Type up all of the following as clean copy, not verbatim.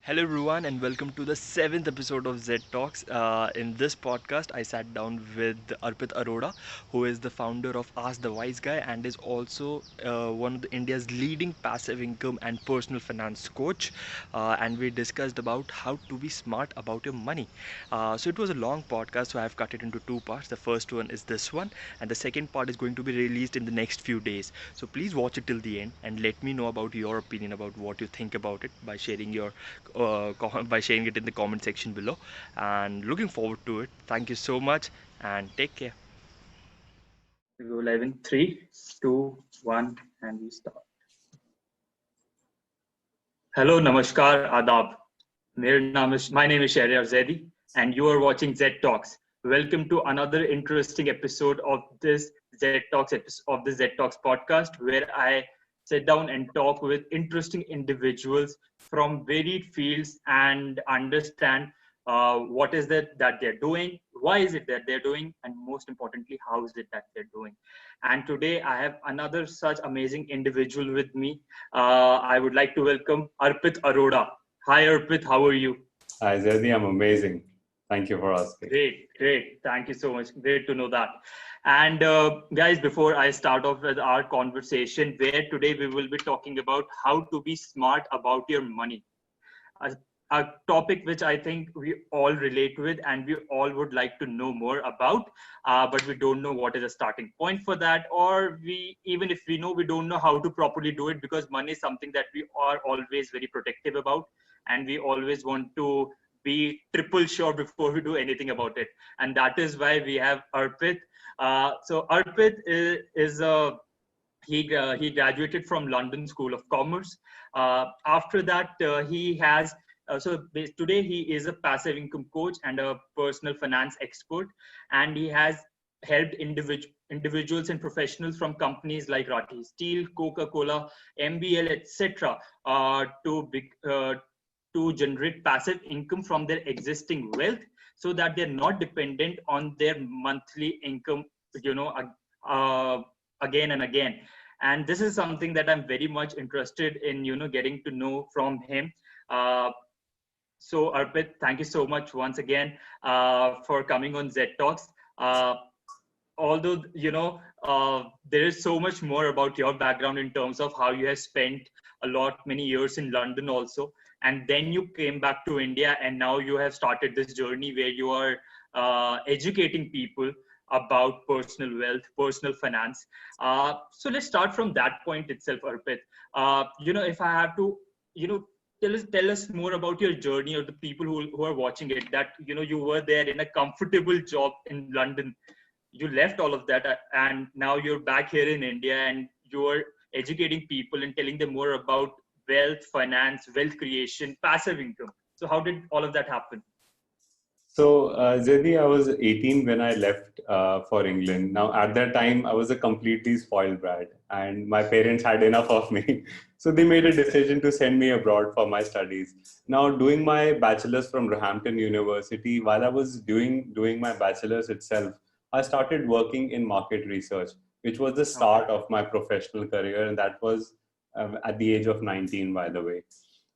Hello, everyone, and welcome to the seventh episode of Z Talks. In this podcast, I sat down with Arpit Arora, who is the founder of Ask the Wise Guy and is also one of India's leading passive income and personal finance coach. And we discussed about how to be smart about your money. So it was a long podcast, so I've cut it into two parts. The first one is this one, and the second part is going to be released in the next few days. So please watch it till the end and let me know about your opinion about what you think about it by sharing it in the comment section below. And looking forward to it. Thank you so much and take care. We go live in three, two, one, and we start. Hello, namaskar, adab. My name is Shaharyar Zaidi, and you are watching Z Talks. Welcome to another interesting episode of this Z Talks podcast, where I sit down and talk with interesting individuals from varied fields and understand what is it that they're doing, why is it that they're doing, and most importantly, how is it that they're doing. And today I have another such amazing individual with me. I would like to welcome Arpit Arora. Hi, Arpit. How are you? Hi, Zaidi. I'm amazing. Thank you for asking. Great, great. Thank you so much. Great to know that. And guys, before I start off with our conversation, where today we will be talking about how to be smart about your money. A, a topic which I think we all relate with and we all would like to know more about, but we don't know what is a starting point for that, or even if we know, we don't know how to properly do it, because money is something that we are always very protective about, and we always want to be triple sure before we do anything about it. And that is why we have Arpit. So Arpit he graduated from London School of Commerce. After that, he has today he is a passive income coach and a personal finance expert, and he has helped individuals and professionals from companies like Rathi Steel, Coca-Cola, MBL, etc. To generate passive income from their existing wealth, so that they're not dependent on their monthly income, you know, again and again. And this is something that I'm very much interested in, getting to know from him. So Arpit, thank you so much once again for coming on Z Talks. Although there is so much more about your background in terms of how you have spent many years in London also, and then you came back to India, and now you have started this journey where you are educating people about personal wealth, personal finance. So let's start from that point itself, Arpit. If I have to, tell us more about your journey, or the people who are watching it, that you were there in a comfortable job in London. You left all of that, and now you're back here in India, and you're educating people and telling them more about wealth, finance, wealth creation, passive income. So how did all of that happen? So, Zaidi, I was 18 when I left for England. Now, at that time, I was a completely spoiled brat, and my parents had enough of me. So, they made a decision to send me abroad for my studies. Now, doing my bachelor's from Roehampton University, while I was doing my bachelor's itself, I started working in market research, which was the start of my professional career, and that was at the age of 19, by the way.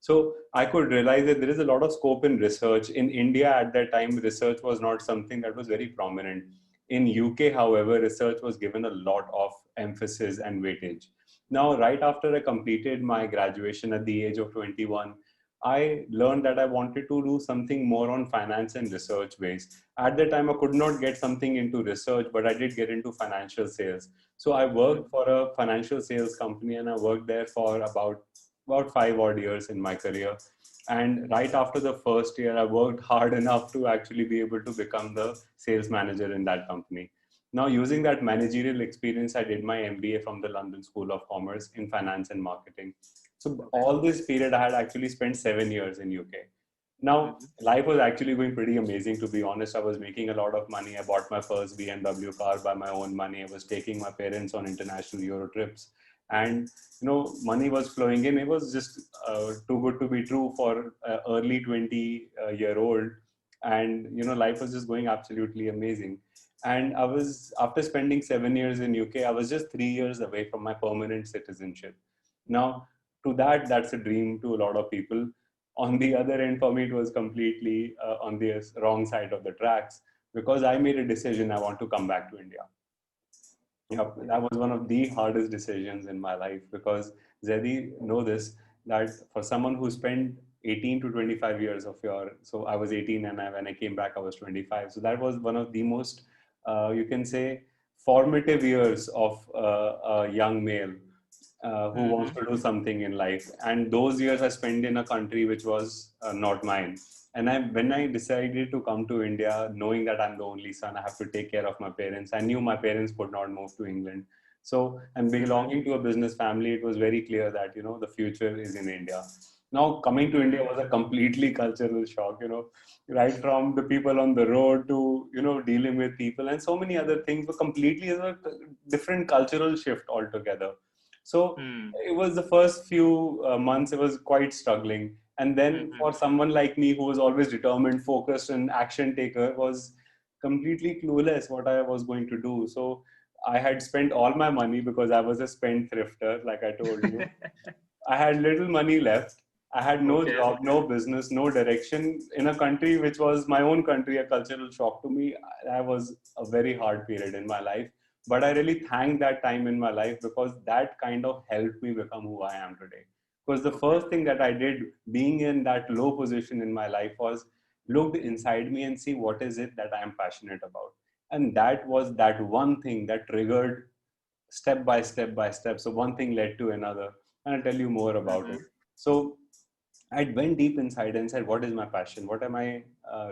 So I could realize that there is a lot of scope in research. In India at that time, research was not something that was very prominent. In UK, however, research was given a lot of emphasis and weightage. Now, right after I completed my graduation at the age of 21, I learned that I wanted to do something more on finance and research based. At the time, I could not get something into research, but I did get into financial sales. So I worked for a financial sales company, and I worked there for about 5 odd years in my career. And right after the first year, I worked hard enough to actually be able to become the sales manager in that company. Now, using that managerial experience, I did my MBA from the London School of Commerce in finance and marketing. So all this period, I had actually spent 7 years in UK. Now, life was actually going pretty amazing, to be honest. I was making a lot of money. I bought my first BMW car by my own money. I was taking my parents on international Euro trips. And, money was flowing in. It was just too good to be true for early 20-year-old. And, life was just going absolutely amazing. And after spending 7 years in UK, I was just 3 years away from my permanent citizenship. Now, to that's a dream to a lot of people. On the other end, for me, it was completely on the wrong side of the tracks because I made a decision I want to come back to India. Yeah, that was one of the hardest decisions in my life because Zaidi, know this, that for someone who spent 18 to 25 years of your, so I was 18 and when I came back, I was 25. So that was one of the most, you can say, formative years of a young male who wants Mm-hmm. to do something in life. And those years I spent in a country which was not mine. And when I decided to come to India, knowing that I'm the only son, I have to take care of my parents. I knew my parents could not move to England. So, and Mm-hmm. belonging to a business family, it was very clear that, the future is in India. Now, coming to India Mm-hmm. was a completely cultural shock, right from the people on the road to, dealing with people and so many other things were completely a different cultural shift altogether. So it was the first few months, it was quite struggling. And then Mm-hmm. for someone like me who was always determined, focused, and action taker, was completely clueless what I was going to do. So I had spent all my money because I was a spendthrifter, like I told you. I had little money left. I had no Okay. job, no business, no direction in a country which was my own country, a cultural shock to me. That was a very hard period in my life. But I really thank that time in my life because that kind of helped me become who I am today. Because the Okay. first thing that I did being in that low position in my life was look inside me and see what is it that I am passionate about. And that was that one thing that triggered step by step by step. So one thing led to another, and I'll tell you more about it. Mm-hmm. So I went deep inside and said, what is my passion? What am I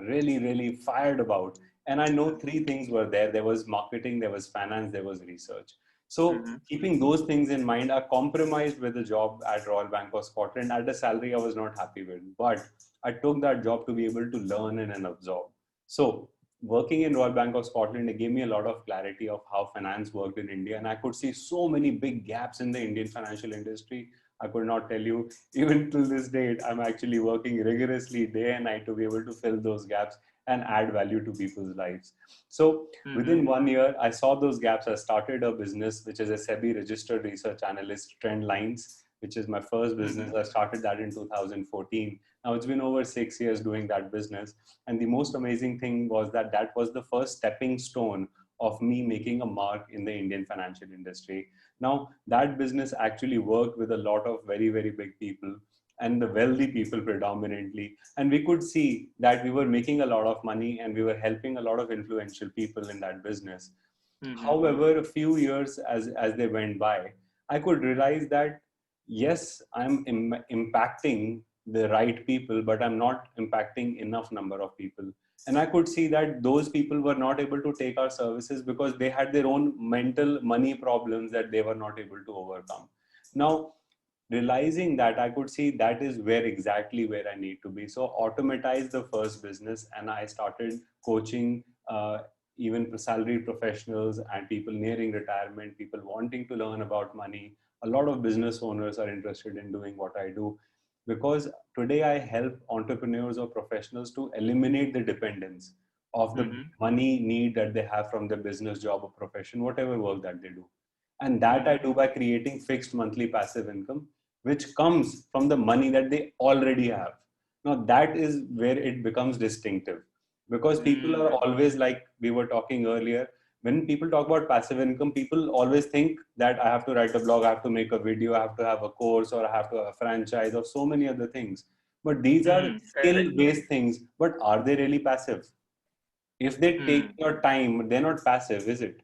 really, really fired about? And I know three things were there. There was marketing, there was finance, there was research. So Mm-hmm. keeping those things in mind, I compromised with a job at Royal Bank of Scotland at a salary I was not happy with. But I took that job to be able to learn and absorb. So working in Royal Bank of Scotland, it gave me a lot of clarity of how finance worked in India. And I could see so many big gaps in the Indian financial industry. I could not tell you. Even till this date, I'm actually working rigorously day and night to be able to fill those gaps and add value to people's lives. So Mm-hmm. within 1 year, I saw those gaps. I started a business, which is a SEBI registered research analyst, Trend Lines, which is my first Mm-hmm. business. I started that in 2014. Now it's been over 6 years doing that business. And the most amazing thing was that that was the first stepping stone of me making a mark in the Indian financial industry. Now, that business actually worked with a lot of very, very big people and the wealthy people predominantly. And we could see that we were making a lot of money and we were helping a lot of influential people in that business. Mm-hmm. However, a few years as they went by, I could realize that yes, I'm impacting the right people, but I'm not impacting enough number of people. And I could see that those people were not able to take our services because they had their own mental money problems that they were not able to overcome. Now, realizing that, I could see that is where exactly where I need to be. So automatize the first business, and I started coaching even salaried professionals and people nearing retirement, people wanting to learn about money. A lot of business owners are interested in doing what I do because today I help entrepreneurs or professionals to eliminate the dependence of the Mm-hmm. money need that they have from their business, job, or profession, whatever work that they do. And that I Mm-hmm. do by creating fixed monthly passive income, which comes from the money that they already have. Now, that is where it becomes distinctive because people are Mm-hmm. always, like we were talking earlier, when people talk about passive income, people always think that I have to write a blog, I have to make a video, I have to have a course, or I have to have a franchise, or so many other things. But these are Mm, skill correct. based things. But are they really passive? If they take Mm, your time, they're not passive, is it?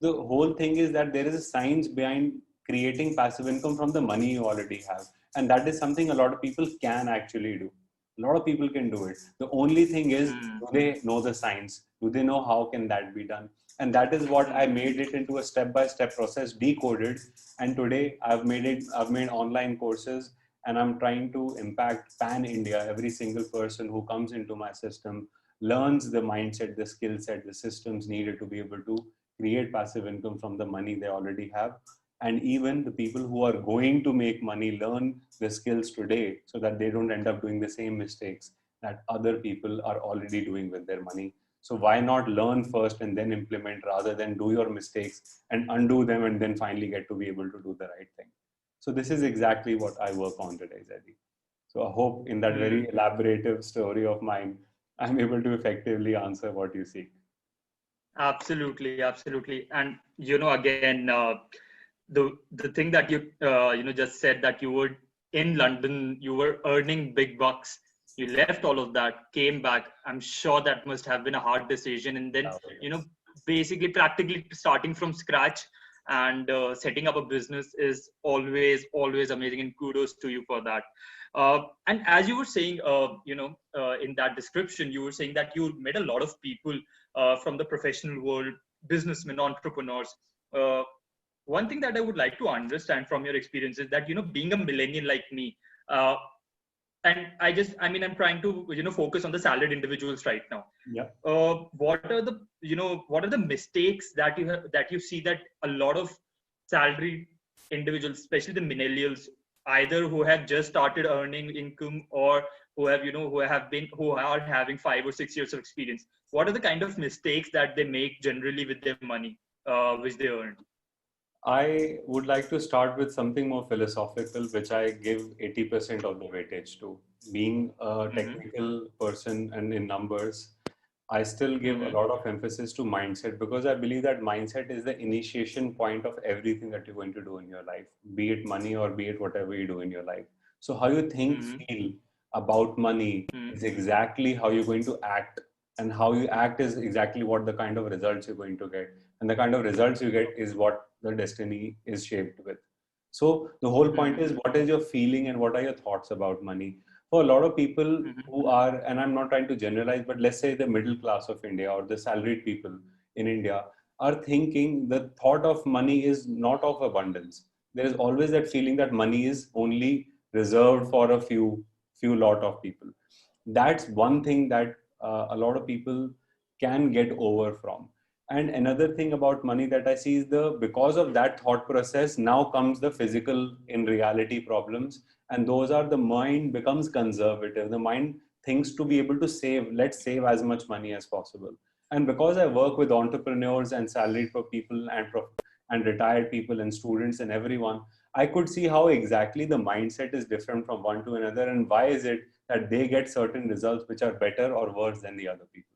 The whole thing is that there is a science behind creating passive income from the money you already have, and that is something a lot of people can actually do. A lot of people can do it. The only thing is, mm, do they know the science? Do they know how can that be done? And that is what I mm, made it into a step by step process, decoded. And today I've made online courses, and I'm trying to impact pan India. Every single person who comes into my system learns the mindset, the skill set, the systems needed to be able to create passive income from the money they already have. And even the people who are going to make money learn the skills today so that they don't end up doing the same mistakes that other people are already doing with their money. So why not learn first and then implement rather than do your mistakes and undo them and then finally get to be able to do the right thing. So this is exactly what I work on today, Zaidi. So I hope in that very elaborative story of mine, I'm able to effectively answer what you seek. Absolutely, absolutely. And again, the thing that you just said, that you were in London, you were earning big bucks. You left all of that, came back. I'm sure that must have been a hard decision. And then, basically practically starting from scratch and setting up a business is always amazing. And kudos to you for that. And as you were saying, in that description, you were saying that you met a lot of people from the professional world, businessmen, entrepreneurs. Uh, One thing that I would like to understand from your experience is that, being a millennial like me, uh, and I'm trying to, focus on the salaried individuals right now. Yeah. What are the mistakes that you have, that you see that a lot of salaried individuals, especially the millennials, either who have just started earning income or who are having 5 or 6 years of experience, what are the kind of mistakes that they make generally with their money, which they earn? I would like to start with something more philosophical, which I give 80% of the weightage to. Being a Mm-hmm. technical person and in numbers, I still give a Mm-hmm. lot of emphasis to mindset, because I believe that mindset is the initiation point of everything that you're going to do in your life, be it money or be it whatever you do in your life. So, how you think, Mm-hmm. feel about money is exactly how you're going to act, and how you act is exactly what the kind of results you're going to get. And the kind of results you get is what the destiny is shaped with. So, the whole point is, what is your feeling and what are your thoughts about money? For a lot of people Mm-hmm. who are, and I'm not trying to generalize, but let's say the middle class of India or the salaried people in India are thinking the thought of money is not of abundance. There is always that feeling that money is only reserved for a few lot of people. That's one thing that a lot of people can get over from. And another thing about money that I see is, because of that thought process now comes the physical in reality problems, and those are, the mind becomes conservative. The mind thinks to be able to save, let's save as much money as possible. And because I work with entrepreneurs and salaried people and retired people and students and everyone, I could see how exactly the mindset is different from one to another, and why is it that they get certain results which are better or worse than the other people.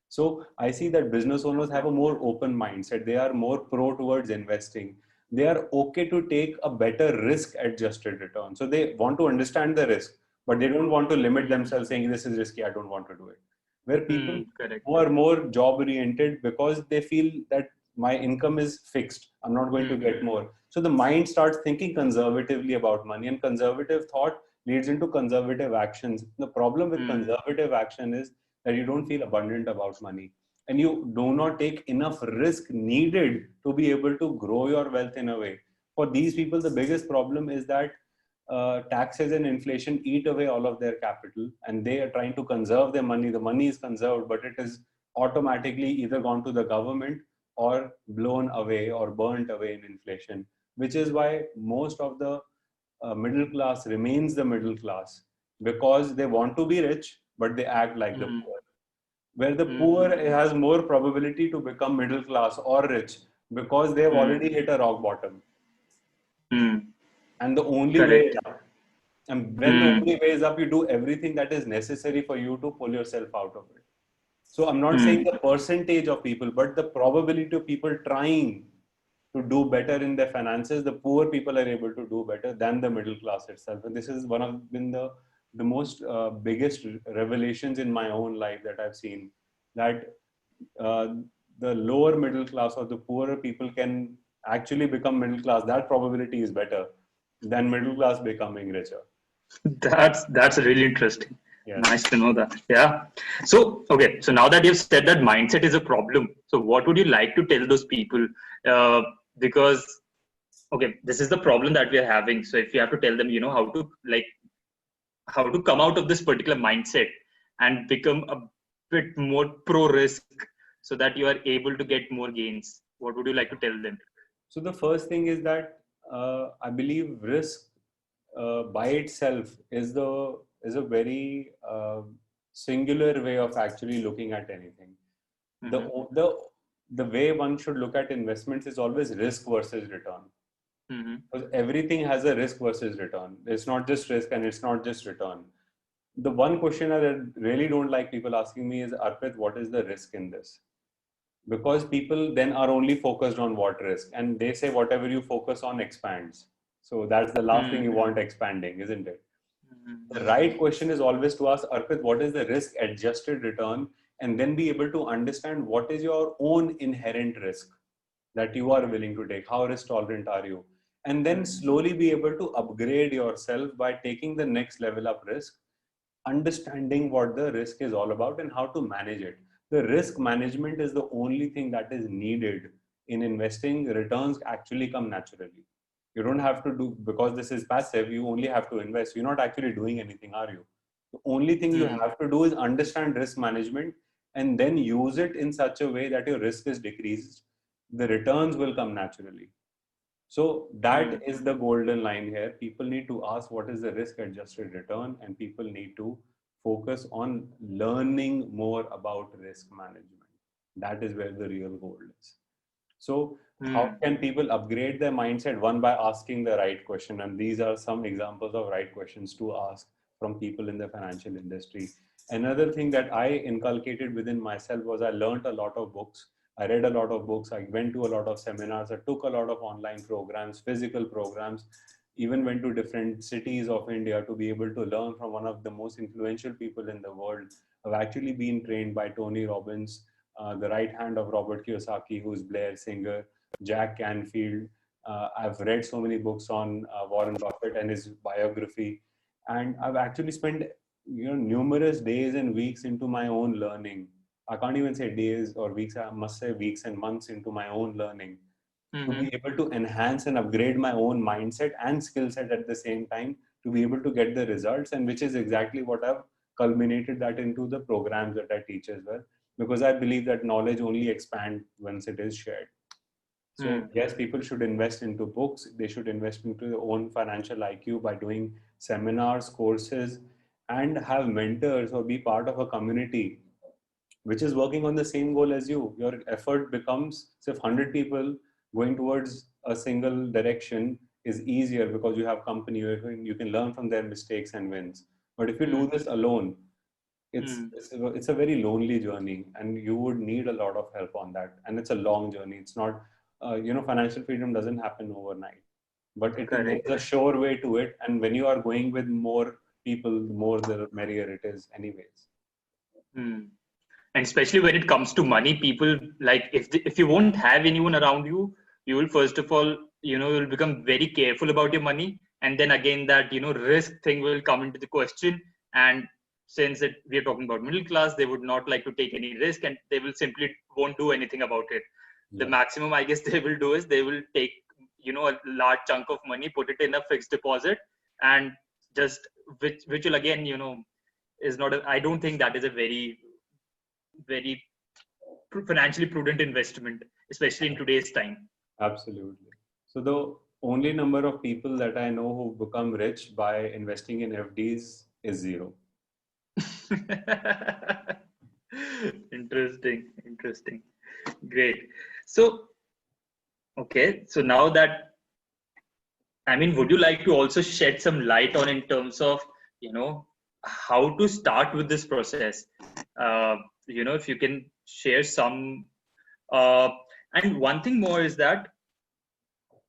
So I see that business owners have a more open mindset. They are more pro towards investing. They are okay to take a better risk adjusted return. So they want to understand the risk, but they don't want to limit themselves saying this is risky, I don't want to do it. Where people Correct. who are more job oriented, because they feel that my income is fixed, I'm not going to get more. So the mind starts thinking conservatively about money, and conservative thought leads into conservative actions. The problem with conservative action is that you don't feel abundant about money, and you do not take enough risk needed to be able to grow your wealth in a way. For these people, the biggest problem is that taxes and inflation eat away all of their capital, and they are trying to conserve their money. The money is conserved, but it is automatically either gone to the government or blown away or burnt away in inflation, which is why most of the middle class remains the middle class, because they want to be rich, but they act like the poor. Where the poor has more probability to become middle class or rich, because they have already hit a rock bottom. And the only way is Correct. up. And when the only way is up, you do everything that is necessary for you to pull yourself out of it. So I'm not saying the percentage of people, but the probability of people trying to do better in their finances, the poor people are able to do better than the middle class itself. And this is one of been the most biggest revelations in my own life that I've seen, that uh, the lower middle class or the poorer people can actually become middle class. That probability is better than middle class becoming richer. That's really interesting. Yes. Nice to know that. Yeah. So okay. So now that you've said that mindset is a problem, so what would you like to tell those people? Because okay, this is the problem that we are having. So if you have to tell them, how to come out of this particular mindset and become a bit more pro risk, so that you are able to get more gains, what would you like to tell them? So the first thing is that I believe risk by itself is a very singular way of actually looking at anything. The Mm-hmm. the the way one should look at investments is always risk versus return. Because everything has a risk versus return. It's not just risk and it's not just return. The one question I really don't like people asking me is, Arpit, what is the risk in this? Because people then are only focused on what risk, and they say whatever you focus on expands. So that's the last thing you want expanding, isn't it? The right question is always to ask, Arpit, what is the risk adjusted return? And then be able to understand what is your own inherent risk that you are willing to take. How risk tolerant are you? And then slowly be able to upgrade yourself by taking the next level up risk, understanding what the risk is all about and how to manage it. The risk management is the only thing that is needed in investing. Returns actually come naturally. You don't have to do, because this is passive, you only have to invest. You're not actually doing anything, are you? The only thing you have to do is understand risk management and then use it in such a way that your risk is decreased. The returns will come naturally. So that is the golden line here. People need to ask what is the risk adjusted return, and people need to focus on learning more about risk management. That is where the real gold is. So how can people upgrade their mindset? One, by asking the right question. And these are some examples of right questions to ask from people in the financial industry. Another thing that I inculcated within myself was I learned a lot of books. I read a lot of books. I went to a lot of seminars. I took a lot of online programs, physical programs, even went to different cities of India to be able to learn from one of the most influential people in the world. I've actually been trained by Tony Robbins, the right hand of Robert Kiyosaki, who's Blair Singer, Jack Canfield. I've read so many books on Warren Buffett and his biography. And I've actually spent numerous days and weeks into my own learning. I can't even say days or weeks, I must say weeks and months into my own learning to be able to enhance and upgrade my own mindset and skill set at the same time to be able to get the results, and which is exactly what I've culminated that into the programs that I teach as well, because I believe that knowledge only expands once it is shared. So yes, people should invest into books. They should invest into their own financial IQ by doing seminars, courses, and have mentors or be part of a community which is working on the same goal as you. Your effort becomes, say, if 100 people going towards a single direction is easier because you have company, you can learn from their mistakes and wins. But if you do this alone, it's a very lonely journey, and you would need a lot of help on that. And it's a long journey. It's not, financial freedom doesn't happen overnight, but there's a sure way to it. And when you are going with more people, the more the merrier it is, anyways. And especially when it comes to money, people, like, if you won't have anyone around you, you will first of all, you'll become very careful about your money, and then again that risk thing will come into the question. And since we are talking about middle class, they would not like to take any risk, and they will simply won't do anything about it. The maximum I guess they will do is they will take a large chunk of money, put it in a fixed deposit, and just which will again is not I don't think that is a very financially prudent investment, especially in today's time. Absolutely. So the only number of people that I know who become rich by investing in FDs is 0. Interesting. Great. So, okay. So now that, would you like to also shed some light on in terms of, how to start with this process? If you can share some, and one thing more is that,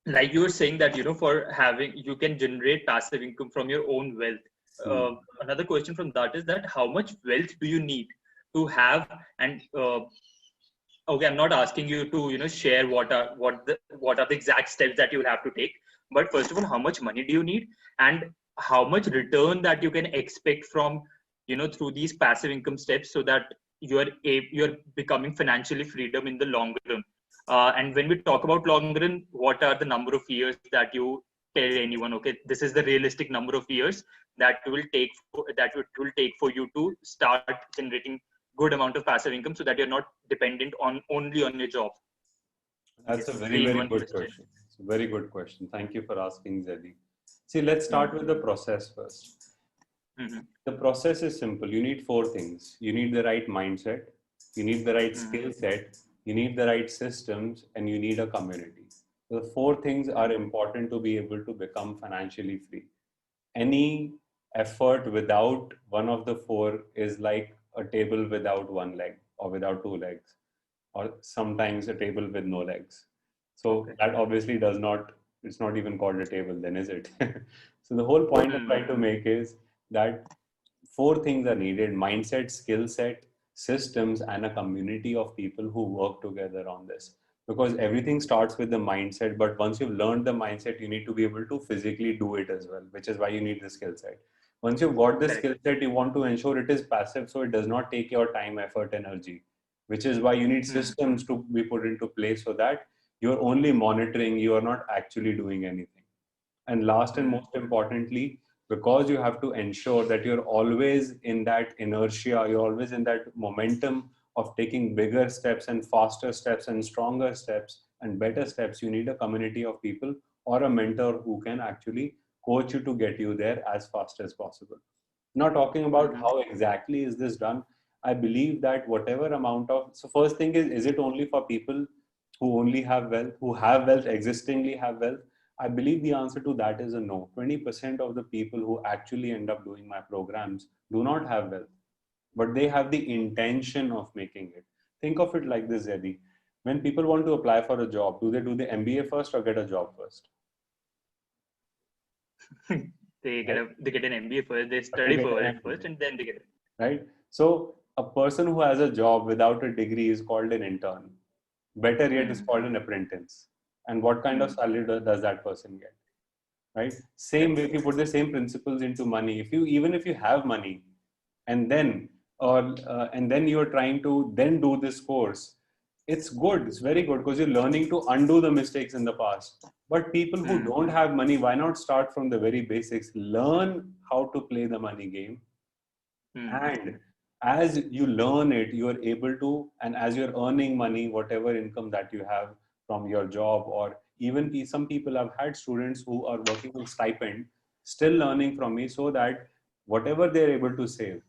like you were saying that, you can generate passive income from your own wealth. Another question from that is that how much wealth do you need to have? And okay, I'm not asking you to share what are the exact steps that you will have to take, but first of all, how much money do you need, and how much return that you can expect from through these passive income steps, so that you're becoming financially freedom in the long run. And when we talk about long run, what are the number of years that you tell anyone, okay, this is the realistic number of years that it will take for you to start generating good amount of passive income, so that you're not dependent only on your job? That's a very, very good question. It's a very good question. Thank you for asking, Zaidi. See, let's start with the process first. The process is simple. You need 4 things. You need the right mindset, you need the right skill set, you need the right systems, and you need a community. The four things are important to be able to become financially free. Any effort without one of the four is like a table without one leg or without two legs, or sometimes a table with no legs. So Okay. that obviously does not, it's not even called a table then, is it? So the whole point I'm trying to make is that four things are needed: mindset, skill set, systems, and a community of people who work together on this. Because everything starts with the mindset, but once you've learned the mindset, you need to be able to physically do it as well, which is why you need the skill set. Once you've got the Correct. skill set, you want to ensure it is passive so it does not take your time, effort, energy, which is why you need systems to be put into place so that you're only monitoring, you are not actually doing anything. And last and most importantly, because you have to ensure that you're always in that inertia, you're always in that momentum of taking bigger steps and faster steps and stronger steps and better steps, you need a community of people or a mentor who can actually coach you to get you there as fast as possible. Now, talking about how exactly is this done, I believe that whatever amount of, so first thing is it only for people who only have wealth, who have wealth, existingly have wealth? I believe the answer to that is a no. 20% of the people who actually end up doing my programs do not have wealth, but they have the intention of making it. Think of it like this, Zaidi. When people want to apply for a job, do they do the MBA first or get a job first? Right? They get an MBA first, they But they study get for an it first, MBA, and then they get it. right? So a person who has a job without a degree is called an intern. Better yet, is called an apprentice. And what kind of salary does that person get? Right? Same way, if you put the same principles into money, if you, even if you have money, and then and then you're trying to then do this course, it's good, it's very good, because you're learning to undo the mistakes in the past. But people who don't have money, why not start from the very basics, learn how to play the money game, and as you learn it, you are able to, and as you're earning money, whatever income that you have from your job, or even some people have had students who are working on stipend, still learning from me, so that whatever they're able to save,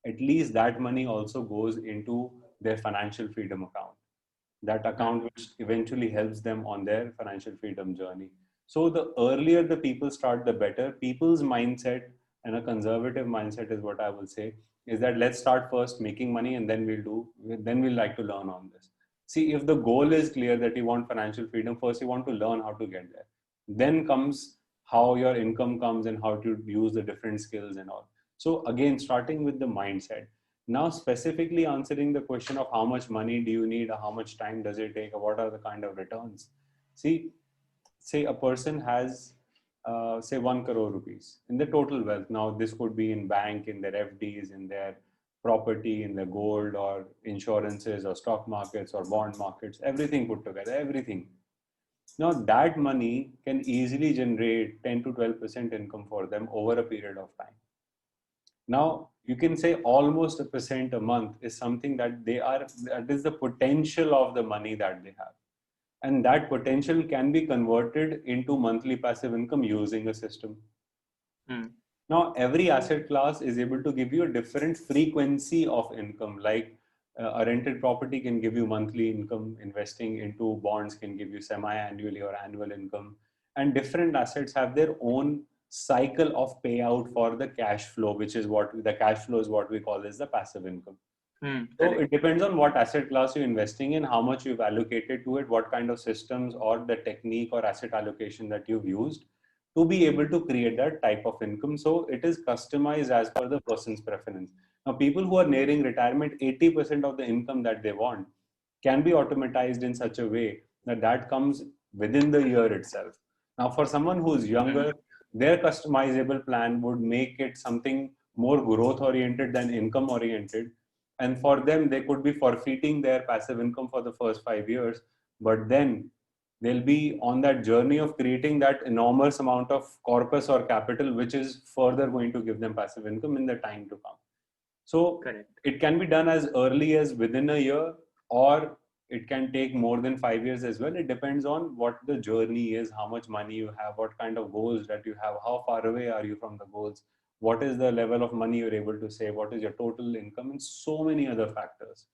at least that money also goes into their financial freedom account, that account which eventually helps them on their financial freedom journey. So the earlier the people start, the better. People's mindset, and a conservative mindset is what I will say, is that let's start first making money and then we'll like to learn on this. See, if the goal is clear that you want financial freedom, first you want to learn how to get there. Then comes how your income comes and how to use the different skills and all. So again, starting with the mindset. Now, specifically answering the question of how much money do you need, or how much time does it take, or what are the kind of returns? See, say a person has, say, 1 crore rupees in the total wealth. Now, this could be in bank, in their FDs, in their property, in their gold, or insurances, or stock markets, or bond markets, everything put together, everything. Now, that money can easily generate 10 to 12% income for them over a period of time. Now, you can say almost a percent a month is something that is the potential of the money that they have. And that potential can be converted into monthly passive income using a system. Now, every asset class is able to give you a different frequency of income. Like a rented property can give you monthly income, investing into bonds can give you semi-annually or annual income. And different assets have their own cycle of payout for the cash flow, which is what the cash flow is what we call as the passive income. So it depends on what asset class you're investing in, how much you've allocated to it, what kind of systems or the technique or asset allocation that you've used to be able to create that type of income. So it is customized as per the person's preference. Now, people who are nearing retirement, 80% of the income that they want can be automatized in such a way that that comes within the year itself. Now, for someone who's younger, their customizable plan would make it something more growth oriented than income oriented, and for them they could be forfeiting their passive income for the first 5 years, but then they'll be on that journey of creating that enormous amount of corpus or capital which is further going to give them passive income in the time to come. So it can be done as early as within a year, or it can take more than 5 years as well. It depends on what the journey is, how much money you have, what kind of goals that you have, how far away are you from the goals, what is the level of money you're able to save, what is your total income, and so many other factors.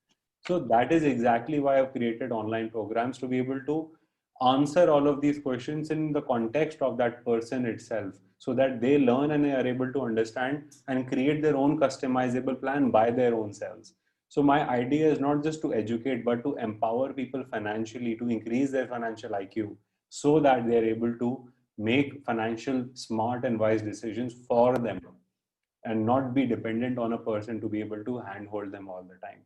So that is exactly why I've created online programs, to be able to answer all of these questions in the context of that person itself, so that they learn and are able to understand and create their own customizable plan by their own selves. So my idea is not just to educate, but to empower people financially, to increase their financial IQ, so that they are able to make financial smart and wise decisions for them, and not be dependent on a person to be able to handhold them all the time.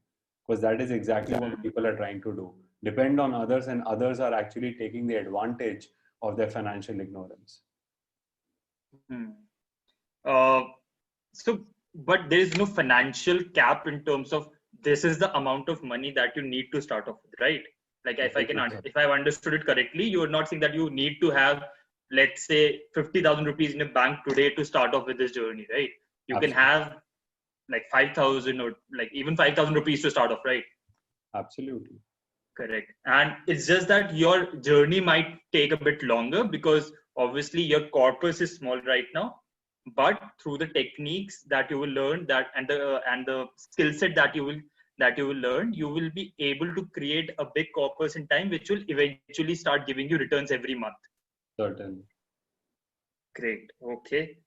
Because that is exactly what Hmm. people are trying to do, depend on others, and others are actually taking the advantage of their financial ignorance. Hmm. Uh, so, but there is no financial cap in terms of this is the amount of money that you need to start off with, right? Like if I've understood it correctly, you're not saying that you need to have, let's say, 50,000 rupees in a bank today to start off with this journey, right? You can Absolutely. have like 5,000 or like even 5,000 rupees to start off, right? Absolutely. Correct. And it's just that your journey might take a bit longer because obviously your corpus is small right now. But through the techniques that you will learn, that and the skill set that you will learn, you will be able to create a big corpus in time, which will eventually start giving you returns every month. Certainly. Great. Okay.